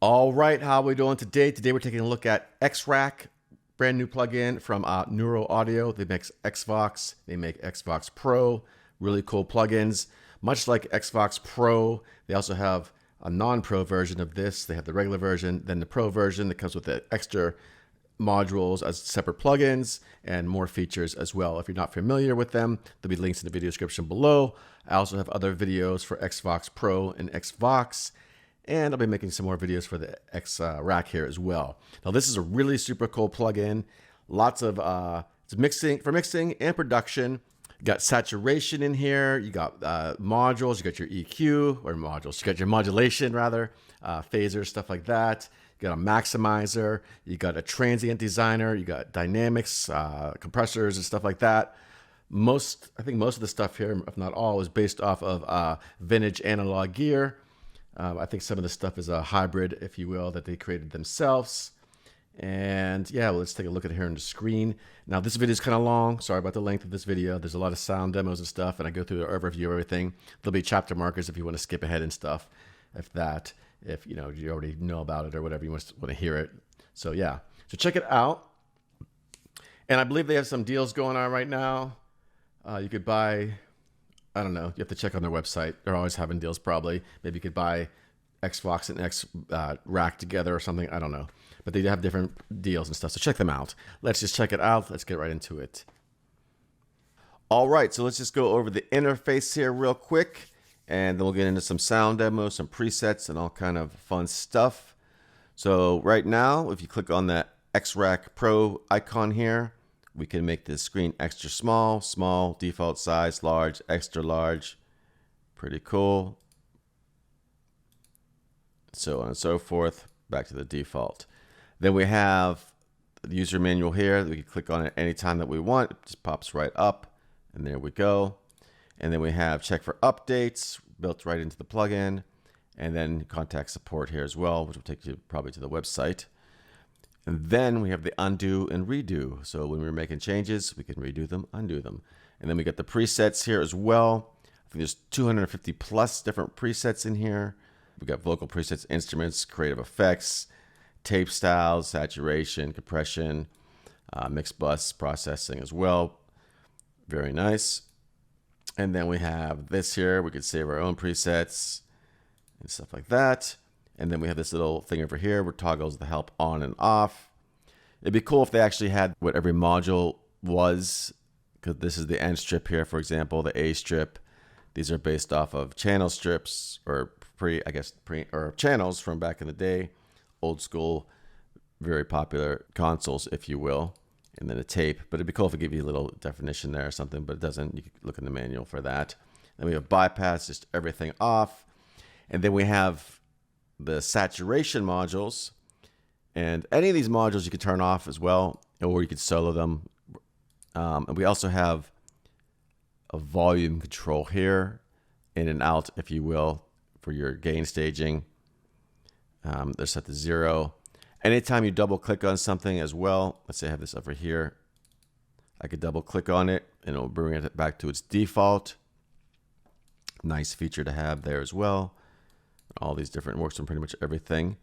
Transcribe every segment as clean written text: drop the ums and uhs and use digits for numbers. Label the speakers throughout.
Speaker 1: All right, how are we doing today? Today we're taking a look at Xrack, brand new plugin from NURO Audio. They make Xvox, they make Xvox Pro, really cool plugins. Much like Xvox Pro, they also have a non-pro version of this. They have the regular version, then the pro version that comes with the extra modules as separate plugins and more features as well. If you're not familiar with them, there'll be links in the video description below. I also have other videos for Xvox Pro and Xvox. And I'll be making some more videos for the Xrack here as well. Now this is a really super cool plugin. Lots of it's mixing for mixing and production. You got saturation in here. You got modules. You got your EQ or modules. You got your modulation rather, phasers, stuff like that. You got a maximizer. You got a transient designer. You got dynamics, compressors, and stuff like that. I think most of the stuff here, if not all, is based off of vintage analog gear. I think some of the stuff is a hybrid, if you will, that they created themselves. And yeah, well, let's take a look at it here on the screen. Now, this video is kind of long. Sorry about the length of this video. There's a lot of sound demos and stuff, and I go through the overview of everything. There'll be chapter markers if you want to skip ahead and stuff. If you know, you already know about it or whatever, you want to hear it. So yeah, so check it out. And I believe they have some deals going on right now. You could buy, I don't know. You have to check on their website. They're always having deals probably. Maybe you could buy Xvox and Xrack together or something. I don't know. But they have different deals and stuff. So check them out. Let's just check it out. Let's get right into it. All right. So let's just go over the interface here real quick. And then we'll get into some sound demos, some presets, and all kind of fun stuff. So right now, if you click on that Xrack Pro icon here, we can make this screen extra small, small, default size, large, extra large. Pretty cool. So on and so forth, back to the default. Then we have the user manual here. We can click on it anytime that we want. It just pops right up, and there we go. And then we have check for updates built right into the plugin, and then contact support here as well, which will take you probably to the website. And then we have the undo and redo. So when we're making changes, we can redo them, undo them. And then we got the presets here as well. I think there's 250 plus different presets in here. We got vocal presets, instruments, creative effects, tape styles, saturation, compression, mix bus processing as well. Very nice. And then we have this here. We could save our own presets and stuff like that. And then we have this little thing over here where toggles the help on and off. It'd be cool if they actually had what every module was, because this is the N strip here, for example, the A strip. These are based off of channel strips or channels from back in the day, old school, very popular consoles, if you will, and then a tape. But it'd be cool if it gave you a little definition there or something, but it doesn't. You can look in the manual for that. Then we have bypass, just everything off. And then we have the saturation modules, and any of these modules you can turn off as well, or you could solo them. And we also have a volume control here, in and out, if you will, for your gain staging. They're set to 0. Anytime you double click on something as well, let's say I have this over here, I could double click on it and it'll bring it back to its default. Nice feature to have there as well. All these different, works on pretty much everything.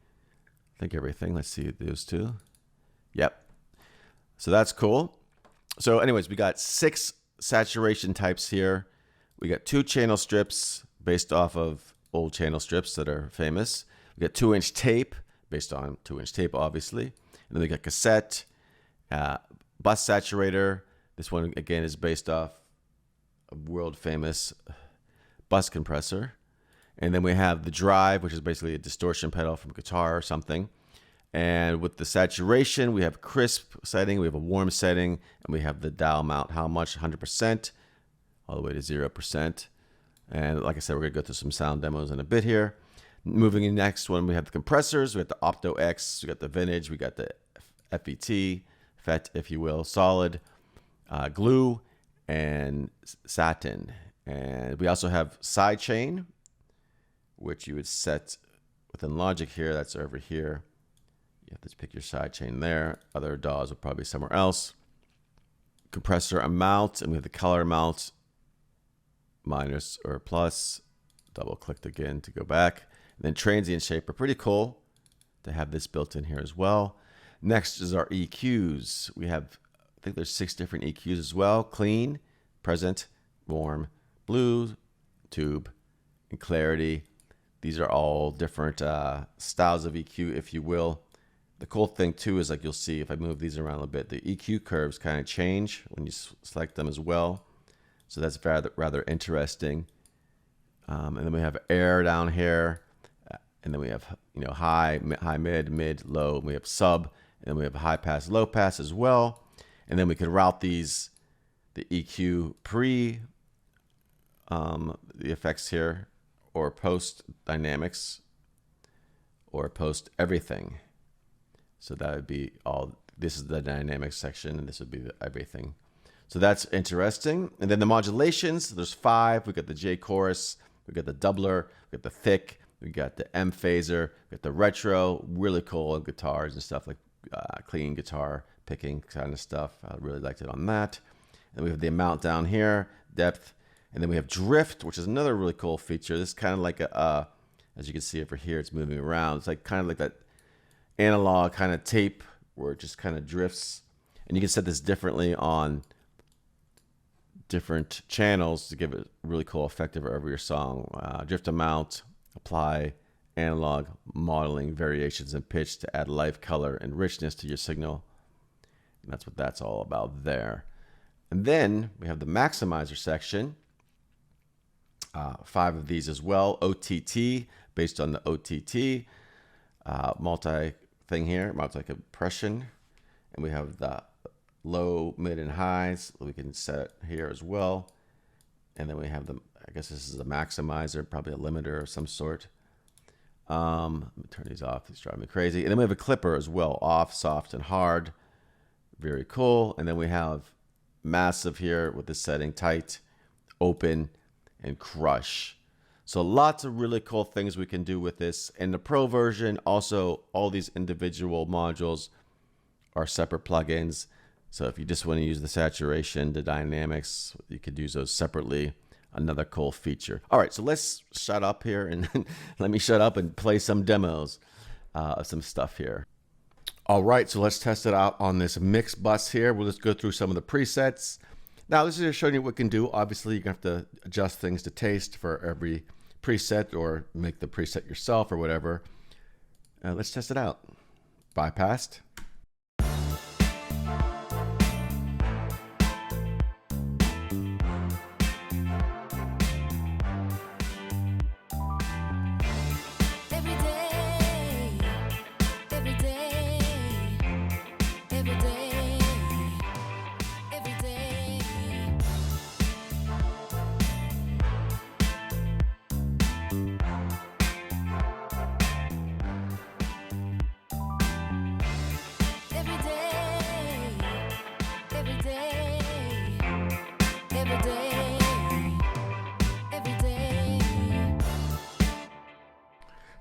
Speaker 1: I think everything. Let's see those two. Yep. So that's cool. So anyways, we got 6 saturation types here. We got 2 channel strips based off of old channel strips that are famous. We got 2-inch tape based on 2-inch tape, obviously. And then we got cassette, bus saturator. This one again is based off a world famous bus compressor. And then we have the drive, which is basically a distortion pedal from a guitar or something. And with the saturation, we have crisp setting, we have a warm setting, and we have the dial mount, how much, 100%, all the way to 0%. And like I said, we're going to go through some sound demos in a bit here. Moving in next one, we have the compressors, we have the Opto X, we got the vintage, we got the FET, if you will, solid, glue, and satin. And we also have sidechain, which you would set within Logic here. That's over here. You have to pick your sidechain there. Other DAWs will probably be somewhere else. Compressor amount, and we have the color amount, minus or plus. Double clicked again to go back. And then transient shaper, pretty cool. to have this built in here as well. Next is our EQs. We have, I think there's 6 different EQs as well. Clean, present, warm, blue, tube, and clarity. These are all different styles of EQ, if you will. The cool thing too is, like, you'll see if I move these around a little bit, the EQ curves kind of change when you select them as well. So that's rather interesting. And then we have air down here, and then we have, you know, high, mid, low. And we have sub, and then we have high pass, low pass as well. And then we can route these, the EQ pre the effects here, or post dynamics, or post everything. So that would be all. This is the dynamics section, and this would be the everything. So that's interesting. And then the modulations, there's 5. We got the J chorus, we got the doubler, we got the thick, we got the M phaser, we got the retro, really cool guitars and stuff, like clean guitar picking kind of stuff. I really liked it on that. And we have the amount down here, depth, and then we have drift, which is another really cool feature. This is kind of like a, as you can see over here, it's moving around. It's like kind of like that analog kind of tape where it just kind of drifts. And you can set this differently on different channels to give it a really cool effect over every song. Drift amount, apply analog modeling variations in pitch to add life, color, and richness to your signal. And that's what that's all about there. And then we have the maximizer section. 5 of these as well. OTT, based on the OTT. Multi thing here, multi compression. And we have the low, mid, and highs we can set here as well. And then we have the, I guess this is a maximizer, probably a limiter of some sort. Let me turn these off, these drive me crazy. And then we have a clipper as well, off, soft, and hard. Very cool. And then we have massive here with the setting, tight, open, and crush. So lots of really cool things we can do with this. In the Pro version, also all these individual modules are separate plugins. So if you just want to use the saturation, the dynamics, you could use those separately. Another cool feature. All right, so let's shut up here and let me shut up and play some demos of some stuff here. All right, so let's test it out on this mix bus here. We'll just go through some of the presets. Now, this is just showing you what we can do. Obviously, you're gonna have to adjust things to taste for every preset, or make the preset yourself or whatever. Let's test it out. Bypassed.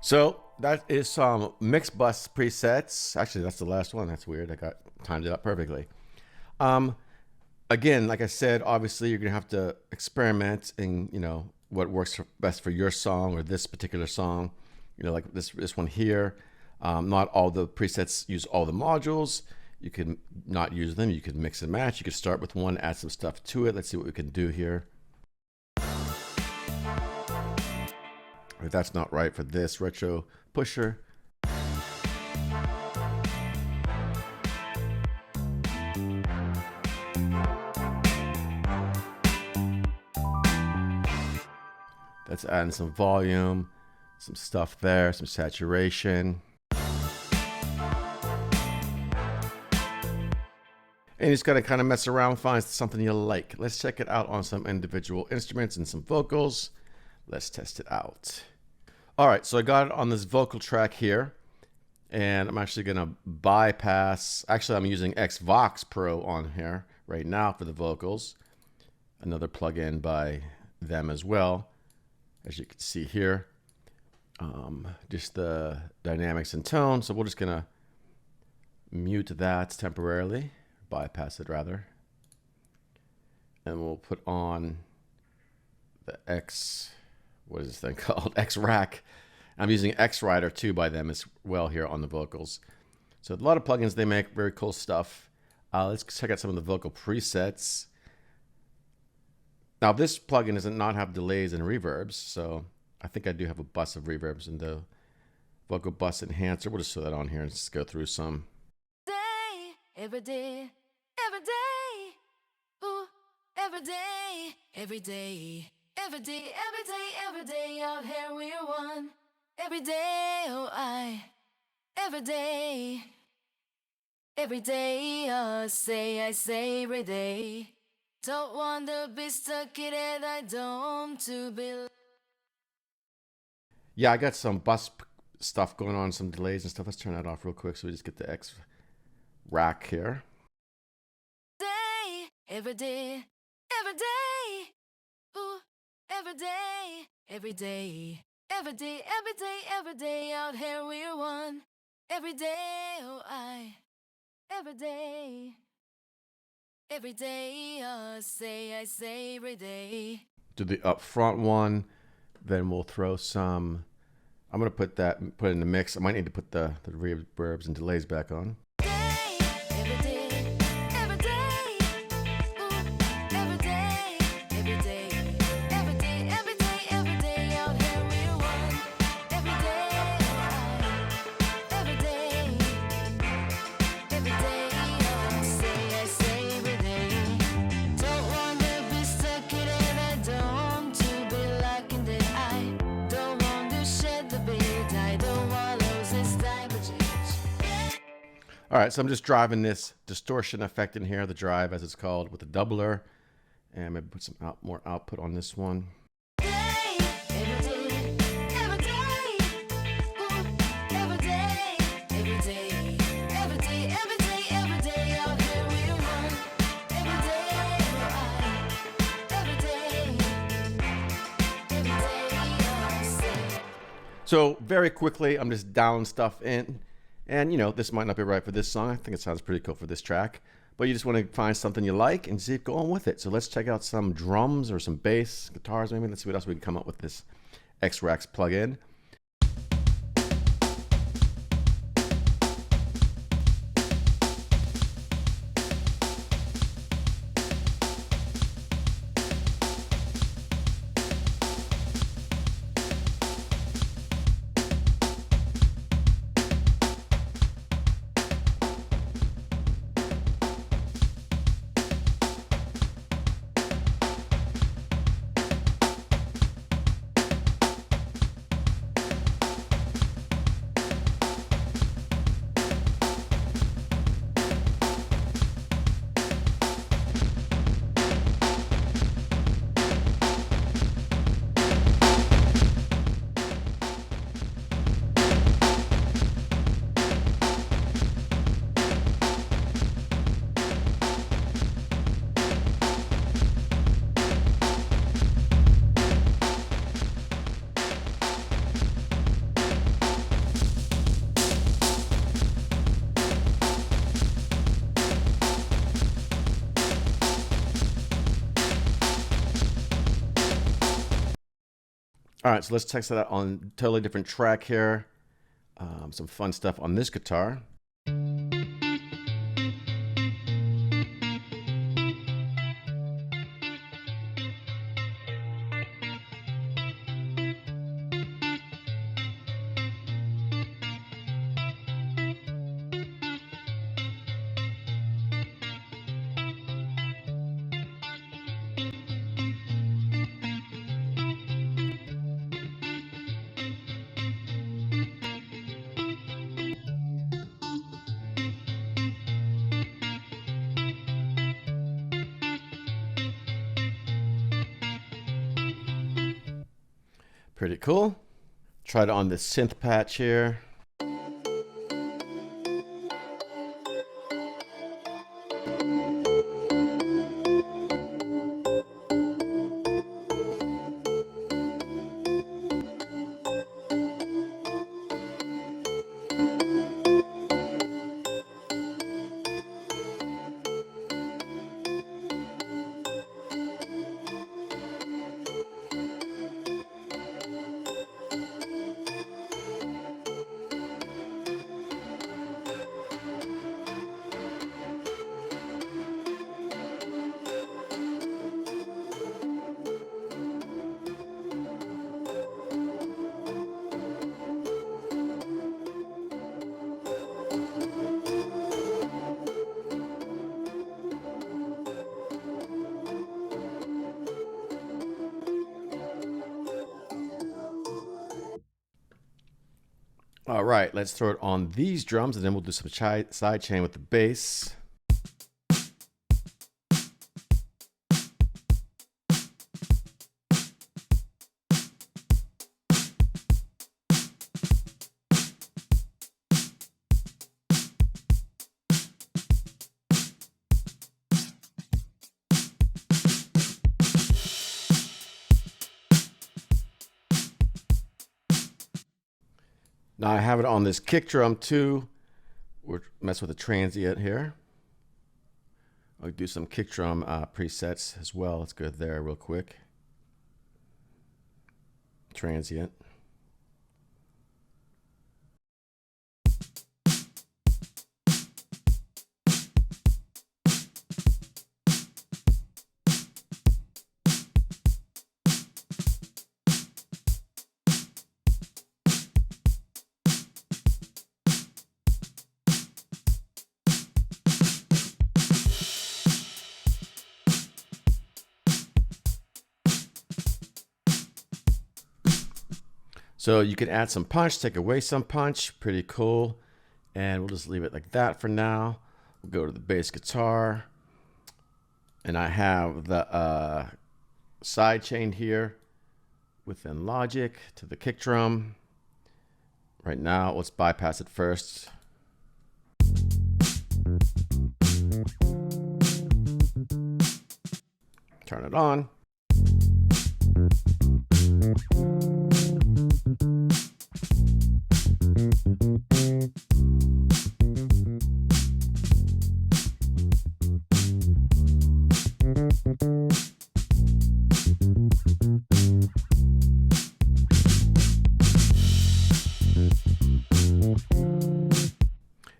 Speaker 1: So that is some mix bus presets. Actually, that's the last one. That's weird. I got timed it up perfectly. Again, like I said, obviously you're gonna have to experiment in, you know, what works best for your song or this particular song. You know, like this one here. Not all the presets use all the modules. You can not use them. You can mix and match. You could start with one, add some stuff to it. Let's see what we can do here. If that's not right for this retro pusher. Let's add in some volume, some stuff there, some saturation. And you just gotta kind of mess around, find something you like. Let's check it out on some individual instruments and some vocals. Let's test it out. All right, so I got it on this vocal track here, and I'm actually gonna bypass, actually I'm using Xrack Pro on here right now for the vocals. Another plugin by them as well, as you can see here. Just the dynamics and tone, so we're just gonna mute that temporarily, bypass it rather. And we'll put on the what is this thing called? Xrack I'm using X-Rider too by them as well here on the vocals. So a lot of plugins they make, very cool stuff. Let's check out some of the vocal presets. Now this plugin does not have delays and reverbs, so I think I do have a bus of reverbs in the vocal bus enhancer. We'll just throw that on here and just go through some.
Speaker 2: Every day, every day, ooh, every day, every day, every day, every day, every day, out here we're one. Every day, oh every day, I say every day. Don't want to be stuck in it, I don't to be.
Speaker 1: Yeah, I got some bus stuff going on, some delays and stuff. Let's turn that off real quick so we just get the Xrack here.
Speaker 2: Every day, every day, ooh, every day, every day, every day, every day, every day, out here we're one. Every day, oh every day, I say every day.
Speaker 1: Do the up front one, then we'll throw some. I'm gonna put it in the mix. I might need to put the reverbs and delays back on. All right, so I'm just driving this distortion effect in here, the drive as it's called, with a doubler. And maybe put some more output on this one. So very quickly, I'm just dialing stuff in. And you know, this might not be right for this song. I think it sounds pretty cool for this track. But you just want to find something you like and keep going with it. So let's check out some drums or some bass, guitars maybe. Let's see what else we can come up with this Xrack plugin. All right, so let's test that on a totally different track here. Some fun stuff on this guitar. Pretty cool. Try it on the synth patch here. All right, let's throw it on these drums, and then we'll do some side chain with the bass. Now I have it on this kick drum too. We're messing with the transient here. I'll do some kick drum presets as well. Let's go there real quick. Transient. So you can add some punch, take away some punch, pretty cool. And we'll just leave it like that for now. We'll go to the bass guitar. And I have the side chain here within Logic to the kick drum. Right now, let's bypass it first. Turn it on.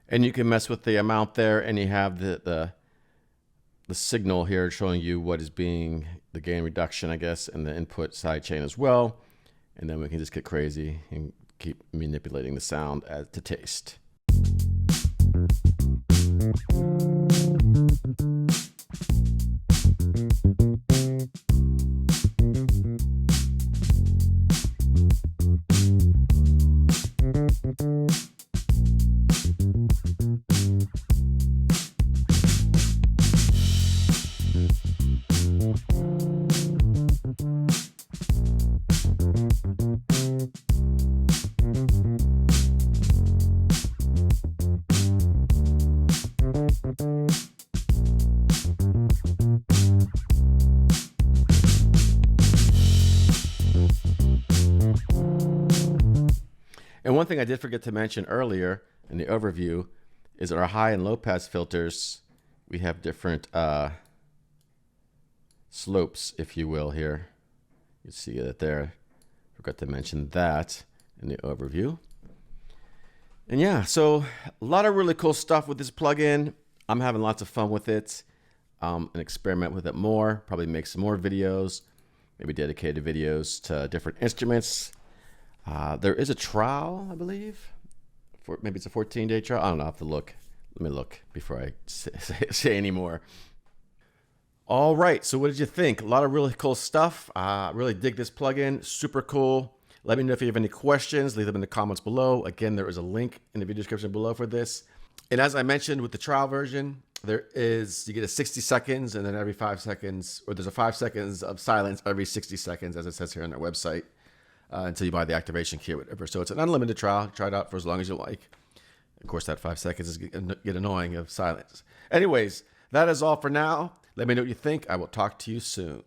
Speaker 1: And you can mess with the amount there, and you have the signal here showing you what is being the gain reduction, I guess, and the input side chain as well. And then we can just get crazy and keep manipulating the sound as to taste. And one thing I did forget to mention earlier in the overview is our high and low pass filters. We have different slopes, if you will, here. You see it there. Forgot to mention that in the overview. And yeah, so a lot of really cool stuff with this plugin. I'm having lots of fun with it and experiment with it more. Probably make some more videos, maybe dedicated videos to different instruments. There is a trial, I believe. Maybe it's a 14-day trial. I don't know. I have to look. Let me look before I say any more. All right. So what did you think? A lot of really cool stuff. Really dig this plugin. Super cool. Let me know if you have any questions. Leave them in the comments below. Again, there is a link in the video description below for this. And as I mentioned with the trial version, you get a 60 seconds and then every 5 seconds, or there's a 5 seconds of silence every 60 seconds, as it says here on their website. Until you buy the activation key or whatever. So it's an unlimited trial. Try it out for as long as you like. Of course, that 5 seconds is get annoying of silence. Anyways, that is all for now. Let me know what you think. I will talk to you soon.